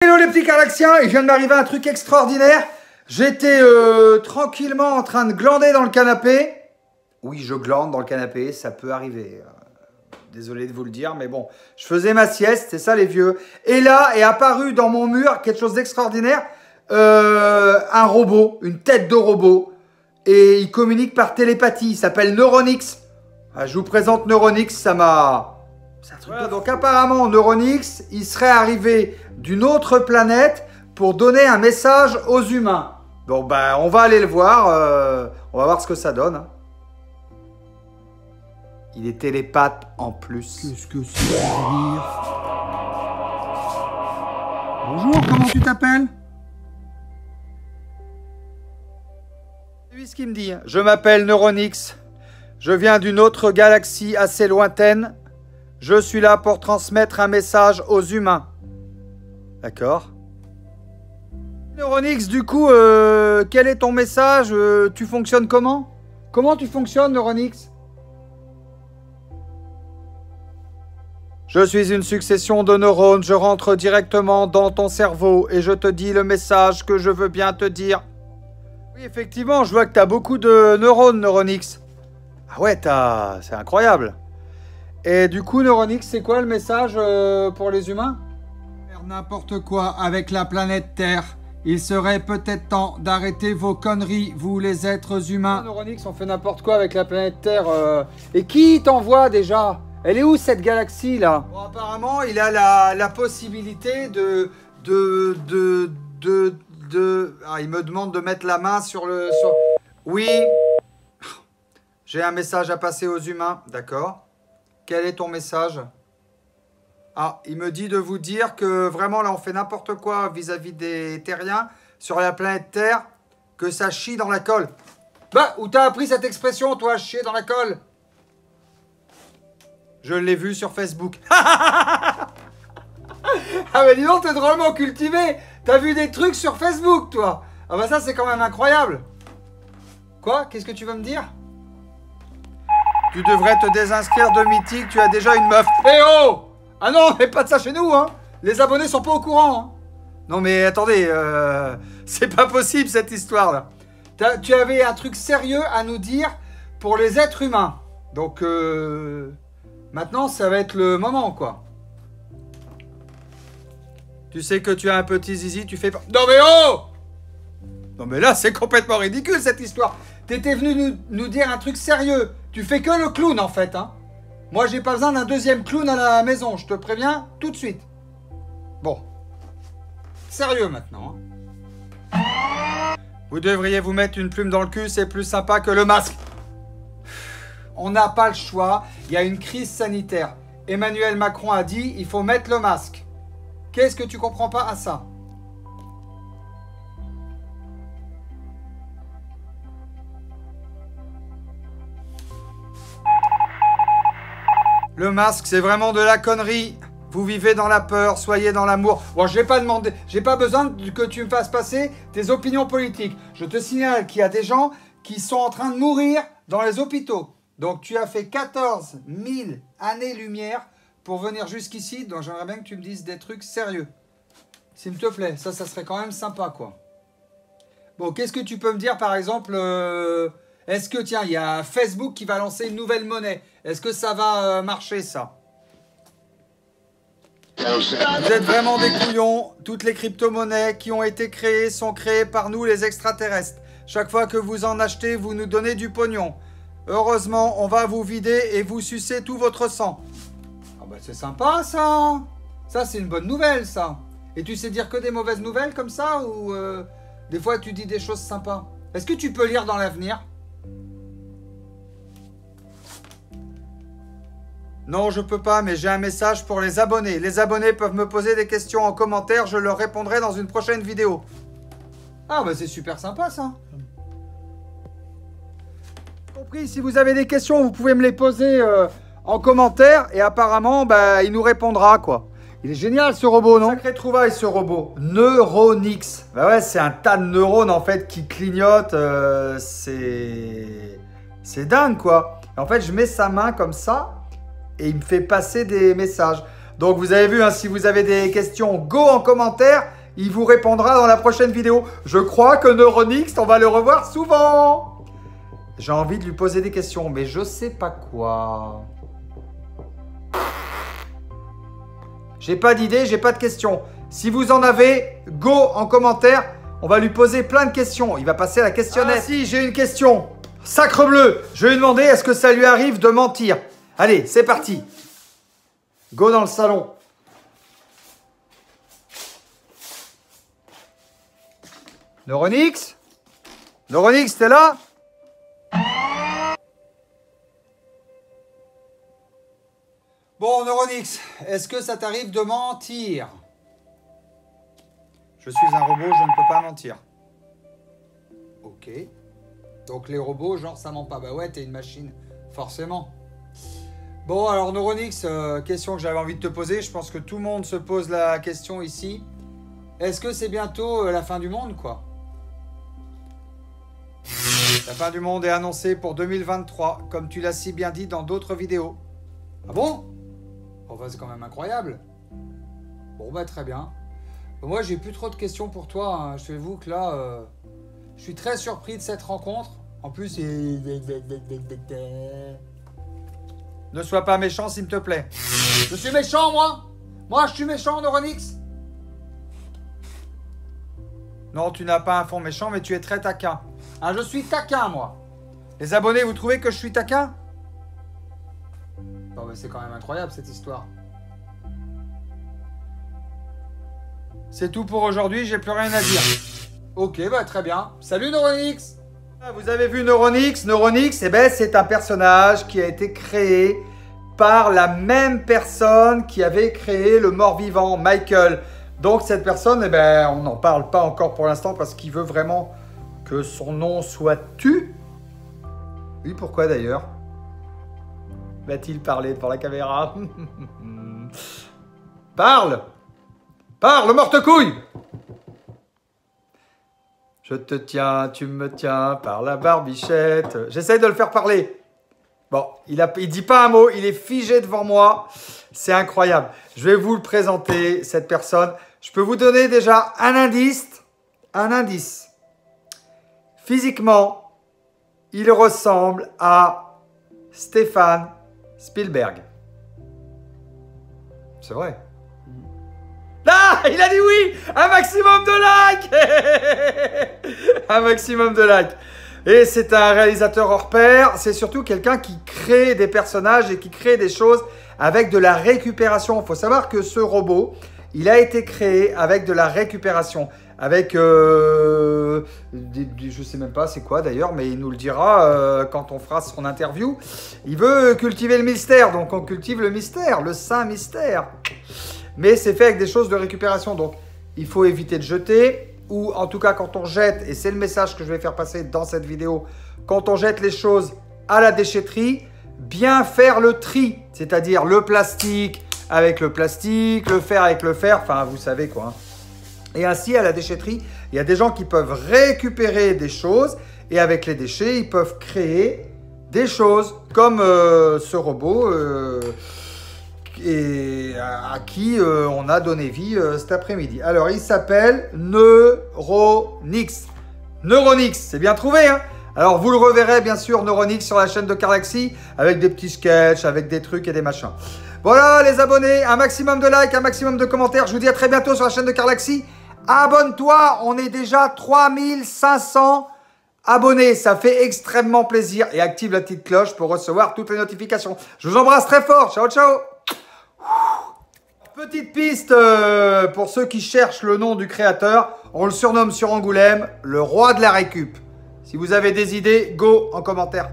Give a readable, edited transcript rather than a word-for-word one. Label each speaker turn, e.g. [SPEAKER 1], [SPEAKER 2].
[SPEAKER 1] Hello les petits Galaxiens, il vient de m'arriver un truc extraordinaire. J'étais tranquillement en train de glander dans le canapé. Oui, je glande dans le canapé, ça peut arriver. Désolé de vous le dire, mais bon. Je faisais ma sieste, c'est ça les vieux. Et là est apparu dans mon mur quelque chose d'extraordinaire. Un robot, une tête de robot. Et il communique par télépathie, il s'appelle Neuronix. Je vous présente Neuronix, ça m'a... Voilà, donc apparemment, Neuronix, il serait arrivé d'une autre planète pour donner un message aux humains. Bon, ben, on va aller le voir. On va voir ce que ça donne. Hein. Il est télépathe en plus. Qu'est-ce que c'est que dire? Bonjour, comment tu t'appelles? C'est lui ce qu'il me dit. Je m'appelle Neuronix. Je viens d'une autre galaxie assez lointaine. Je suis là pour transmettre un message aux humains. D'accord. Neuronix, du coup, quel est ton message? Tu fonctionnes comment? Comment tu fonctionnes, Neuronix? Je suis une succession de neurones. Je rentre directement dans ton cerveau et je te dis le message que je veux bien te dire. Oui, effectivement, je vois que tu as beaucoup de neurones, Neuronix. Ah ouais, c'est incroyable. Et du coup, Neuronix, c'est quoi le message pour les humains? Faire n'importe quoi avec la planète Terre. Il serait peut-être temps d'arrêter vos conneries, vous les êtres humains. Neuronix, on fait n'importe quoi avec la planète Terre. Et qui t'envoie déjà? Elle est où cette galaxie là? Bon, apparemment, il a la possibilité Ah, il me demande de mettre la main sur le... Oui. J'ai un message à passer aux humains, d'accord. Quel est ton message? Ah, il me dit de vous dire que vraiment là on fait n'importe quoi vis-à-vis des terriens sur la planète Terre, que ça chie dans la colle. Bah, où t'as appris cette expression toi, chier dans la colle? Je l'ai vu sur Facebook. Ah mais dis donc, t'es drôlement cultivé. T'as vu des trucs sur Facebook toi? Ah bah ça c'est quand même incroyable. Quoi? Qu'est-ce que tu veux me dire? Tu devrais te désinscrire de Mythique, tu as déjà une meuf. Eh oh! Ah non, mais pas de ça chez nous, hein. Les abonnés sont pas au courant, hein. Non mais attendez, c'est pas possible cette histoire-là. Tu avais un truc sérieux à nous dire pour les êtres humains. Donc, maintenant, ça va être le moment, quoi. Tu sais que tu as un petit zizi, tu fais pas... Non mais oh! Non mais là, c'est complètement ridicule cette histoire. T'étais venu nous dire un truc sérieux. Tu fais que le clown en fait, hein. Moi, j'ai pas besoin d'un deuxième clown à la maison, je te préviens tout de suite. Bon. Sérieux maintenant. Hein. Vous devriez vous mettre une plume dans le cul, c'est plus sympa que le masque. On n'a pas le choix, il y a une crise sanitaire. Emmanuel Macron a dit, il faut mettre le masque. Qu'est-ce que tu comprends pas à ça? Le masque, c'est vraiment de la connerie. Vous vivez dans la peur, soyez dans l'amour. Bon, j'ai pas besoin que tu me fasses passer tes opinions politiques. Je te signale qu'il y a des gens qui sont en train de mourir dans les hôpitaux. Donc, tu as fait 14 000 années-lumière pour venir jusqu'ici. Donc, j'aimerais bien que tu me dises des trucs sérieux. S'il te plaît, ça serait quand même sympa, quoi. Bon, qu'est-ce que tu peux me dire, par exemple... Est-ce que, tiens, il y a Facebook qui va lancer une nouvelle monnaie. Est-ce que ça va marcher, ça? Vous êtes vraiment des couillons. Toutes les crypto-monnaies qui ont été créées sont créées par nous, les extraterrestres. Chaque fois que vous en achetez, vous nous donnez du pognon. Heureusement, on va vous vider et vous sucer tout votre sang. Ah bah c'est sympa, ça. Ça, c'est une bonne nouvelle, ça. Et tu sais dire que des mauvaises nouvelles comme ça? Ou des fois, tu dis des choses sympas? Est-ce que tu peux lire dans l'avenir? Non, je peux pas, mais j'ai un message pour les abonnés. Les abonnés peuvent me poser des questions en commentaire, je leur répondrai dans une prochaine vidéo. Ah bah c'est super sympa ça. Compris, si vous avez des questions, vous pouvez me les poser en commentaire et apparemment, bah, il nous répondra quoi. Il est génial ce robot, non? Sacrée trouvaille ce robot. Neuronix. Bah ouais, c'est un tas de neurones en fait qui clignotent. C'est dingue quoi. En fait, je mets sa main comme ça. Et il me fait passer des messages. Donc vous avez vu, hein, si vous avez des questions, go en commentaire. Il vous répondra dans la prochaine vidéo. Je crois que Neuronix, on va le revoir souvent. J'ai envie de lui poser des questions, mais je sais pas quoi. J'ai pas d'idée, j'ai pas de questions. Si vous en avez, go en commentaire. On va lui poser plein de questions. Il va passer à la questionnette. Ah si, j'ai une question. Sacrebleu, je vais lui demander est-ce que ça lui arrive de mentir. Allez, c'est parti. Go dans le salon. Neuronix? Neuronix, t'es là? Bon, Neuronix, est-ce que ça t'arrive de mentir? Je suis un robot, je ne peux pas mentir. Ok. Donc les robots, genre, ça ment pas. Bah ouais, t'es une machine, forcément. Bon, alors Neuronix, question que j'avais envie de te poser. Je pense que tout le monde se pose la question ici. Est-ce que c'est bientôt la fin du monde, quoi? La fin du monde est annoncée pour 2023, comme tu l'as si bien dit dans d'autres vidéos. Ah bon? Oh bah c'est quand même incroyable. Bon bah très bien. Moi j'ai plus trop de questions pour toi, hein. Je t'avoue que là, je suis très surpris de cette rencontre. En plus, ne sois pas méchant s'il te plaît. Je suis méchant moi? Moi je suis méchant, Neuronix? Non, tu n'as pas un fond méchant, mais tu es très taquin. Hein, je suis taquin, moi. Les abonnés, vous trouvez que je suis taquin? Bon, bah, c'est quand même incroyable, cette histoire. C'est tout pour aujourd'hui, j'ai plus rien à dire. Ok, bah très bien. Salut, Neuronix. Vous avez vu Neuronix? Neuronix, eh ben, c'est un personnage qui a été créé par la même personne qui avait créé le mort-vivant, Michael. Donc cette personne, eh ben, on n'en parle pas encore pour l'instant parce qu'il veut vraiment que son nom soit tu. Oui, pourquoi d'ailleurs? Va-t-il parler devant la caméra? Parle! Parle, morte-couille! Je te tiens, tu me tiens par la barbichette. J'essaie de le faire parler. Bon, il dit pas un mot, il est figé devant moi. C'est incroyable. Je vais vous le présenter, cette personne. Je peux vous donner déjà un indice. Un indice. Physiquement, il ressemble à Steven Spielberg. C'est vrai. Ah, il a dit oui! Un maximum de likes! Un maximum de likes. Et c'est un réalisateur hors pair. C'est surtout quelqu'un qui crée des personnages et qui crée des choses avec de la récupération. Il faut savoir que ce robot, il a été créé avec de la récupération. Avec, je sais même pas c'est quoi d'ailleurs, mais il nous le dira quand on fera son interview. Il veut cultiver le mystère, donc on cultive le mystère, le saint mystère. Mais c'est fait avec des choses de récupération, donc il faut éviter de jeter, ou en tout cas quand on jette, et c'est le message que je vais faire passer dans cette vidéo, quand on jette les choses à la déchetterie, bien faire le tri, c'est-à-dire le plastique avec le plastique, le fer avec le fer, enfin vous savez quoi. Hein. Et ainsi, à la déchetterie, il y a des gens qui peuvent récupérer des choses et avec les déchets, ils peuvent créer des choses comme ce robot et à qui on a donné vie cet après-midi. Alors, il s'appelle Neuronix. Neuronix, c'est bien trouvé, hein? Alors, vous le reverrez bien sûr, Neuronix, sur la chaîne de Carlaxy avec des petits sketchs, avec des trucs et des machins. Voilà les abonnés, un maximum de likes, un maximum de commentaires. Je vous dis à très bientôt sur la chaîne de Carlaxy. Abonne-toi, on est déjà 3500 abonnés. Ça fait extrêmement plaisir. Et active la petite cloche pour recevoir toutes les notifications. Je vous embrasse très fort. Ciao, ciao. Petite piste pour ceux qui cherchent le nom du créateur. On le surnomme sur Angoulême le roi de la récup. Si vous avez des idées, go en commentaire.